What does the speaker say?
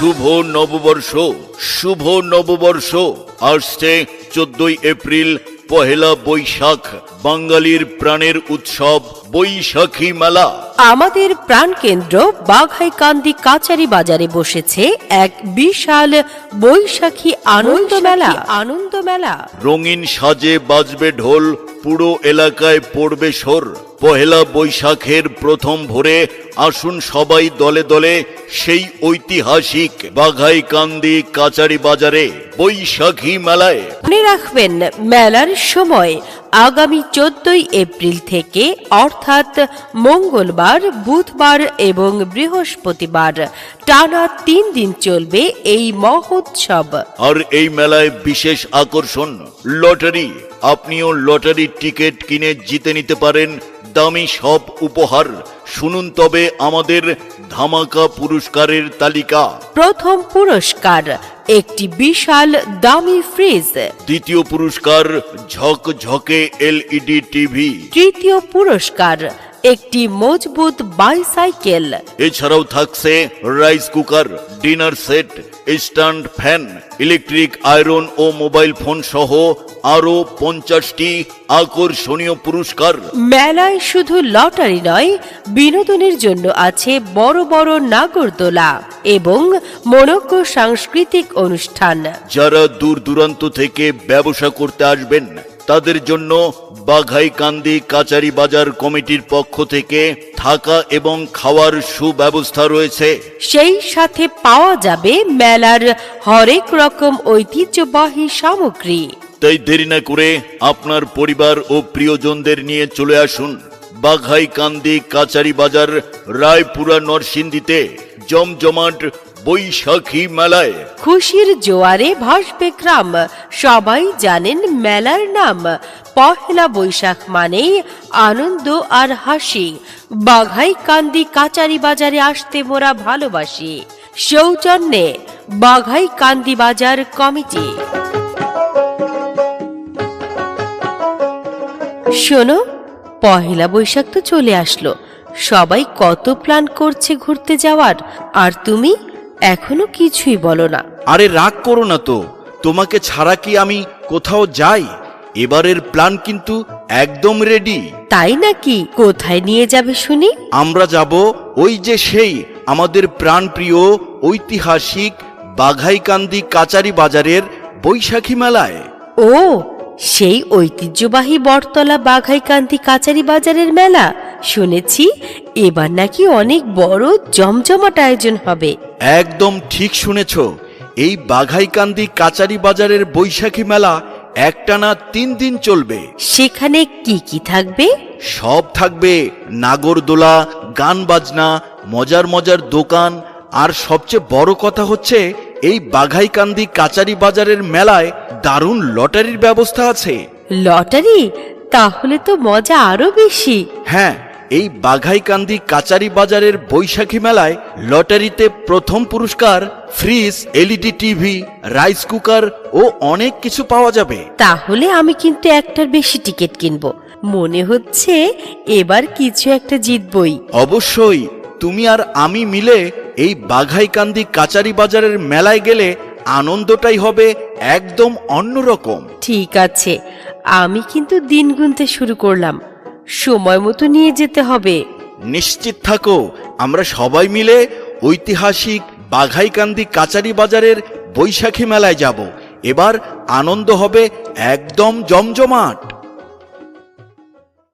শুভ নববর্ষ, শুভ নববর্ষ আসছে 14ই এপ্রিল, পহেলা বৈশাখ, বাঙালির প্রাণের উৎসব বৈশাখী মেলা। আমাদের প্রাণকেন্দ্র বাঘাইকান্দি কাচারি বাজারে বসেছে এক বিশাল বৈশাখী আনন্দ মেলা। রঙিন সাজে বাজবে ঢোল, পুরো এলাকায় পড়বে শোর। পহেলা বৈশাখের প্রথম ভোরে আসুন সবাই দলে দলে সেই ঐতিহাসিক বাঘাইকান্দি কাচারি বাজারে বৈশাখী মেলায়। মনে রাখবেন, মেলার সময় আগামী 14ই এপ্রিল থেকে, অর্থাৎ মঙ্গলবার, বুধবার এবং বৃহস্পতিবার টানা 3 দিন চলবে এই মহোৎসব। আর এই মেলায় বিশেষ আকর্ষণ লটারি। আপনিও লটারির টিকিট কিনে জিতে নিতে পারেন দামি সব উপহার। শুনুন তবে আমাদের ধামাকা পুরস্কারের তালিকা। প্রথম পুরস্কার একটি বিশাল দামি ফ্রিজ। দ্বিতীয় পুরস্কার ঝকঝকে এলইডি টিভি। তৃতীয় পুরস্কার একটি মজবুত বাইসাইকেল। এছাড়াও থাকছে rice cooker, dinner set, stand fan, electric iron ও মোবাইল ফোন সহ আরো 50টি আকর্ষণীয় পুরস্কার। মেলায় শুধু লটারি নয়, বিনোদনের জন্য আছে বড় বড় নাগরদোলা এবং মনোজ্ঞ সাংস্কৃতিক অনুষ্ঠান। যারা দূর দূরান্ত থেকে ব্যবসা করতে আসবেন তাদের জন্য বাঘাইকান্দি কাচারি বাজার কমিটির পক্ষ থেকে থাকা এবং খাওয়ার সুব্যবস্থা রয়েছে। সেই সাথে পাওয়া যাবে মেলার হরেক রকম ঐতিহ্যবাহী সামগ্রী। তাই দেরি না করে আপনার পরিবার ও প্রিয়জনদের নিয়ে চলে আসুন বাঘাইকান্দি কাচারি বাজার, রায়পুরা, নরসিংদীতে জমজমাট বৈশাখী মেলায়। খুশির জোয়ারে ভাসবে গ্রাম। সবাই জানেন মেলার নাম। পহেলা বৈশাখ মানেই আনন্দ আর হাসি। বাঘাইকান্দি কাচারি বাজারে আসতে মোরা ভালোবাসি। সৌজন্যে বাঘাইকান্দি বাজার কমিটি। শোনো, পহেলা বৈশাখ তো চলে আসলো। সবাই কত প্ল্যান করছে ঘুরতে যাওয়ার, আর তুমি এখনো কিছুই বলো না। আরে রাগ করো না তো, তোমাকে ছাড়া কি আমি কোথাও যাই? এবারের প্ল্যান কিন্তু একদম রেডি। তাই নাকি? কোথায় নিয়ে যাবে শুনি? আমরা যাব ওই যে সেই আমাদের প্রাণপ্রিয় ঐতিহাসিক বাঘাইকান্দি কাচারি বাজারের বৈশাখী মেলায়। ও, সেই ঐতিহ্যবাহী বটতলা বাঘাইকান্দি কাচারি বাজারের মেলা। শুনেছি এবার নাকি অনেক বড় জমজমাট আয়োজন হবে। একদম ঠিক শুনেছ। এই বাঘাইকান্দি কাচারি বাজারের বৈশাখী মেলা একটানা 3 দিন চলবে। সেখানে কি কি থাকবে? সব থাকবে নাগরদোলা, গান বাজনা, মজার মজার দোকান, আর সবচেয়ে বড় কথা হচ্ছে এই বাঘাইকান্দি কাচারি বাজারের মেলায় দারুণ লটারির ব্যবস্থা আছে। লটারি? তাহলে তো মজা আরো বেশি। হ্যাঁ, এই বাঘাইকান্দি কাচারি বাজারের বৈশাখী মেলায় লটারিতে প্রথম পুরস্কার fridge, LED TV, rice cooker ও অনেক কিছু পাওয়া যাবে। তাহলে আমি কিন্তু একটার বেশি টিকিট কিনবো। মনে হচ্ছে এবার কিছু একটা জিতবই। অবশ্যই, তুমি আর আমি মিলে এই বাঘাইকান্দি কাচারি বাজারের মেলায় গেলে আনন্দটাই হবে একদম অন্যরকম। ঠিক আছে, আমি কিন্তু দিন গুনতে শুরু করলাম। সময় মতো নিয়ে যেতে হবে। নিশ্চিত থাকো, আমরা সবাই মিলে ঐতিহাসিক বাঘাইকান্দি কাচারি বাজারের বৈশাখী মেলায় যাব। এবার আনন্দ হবে একদম জমজমাট।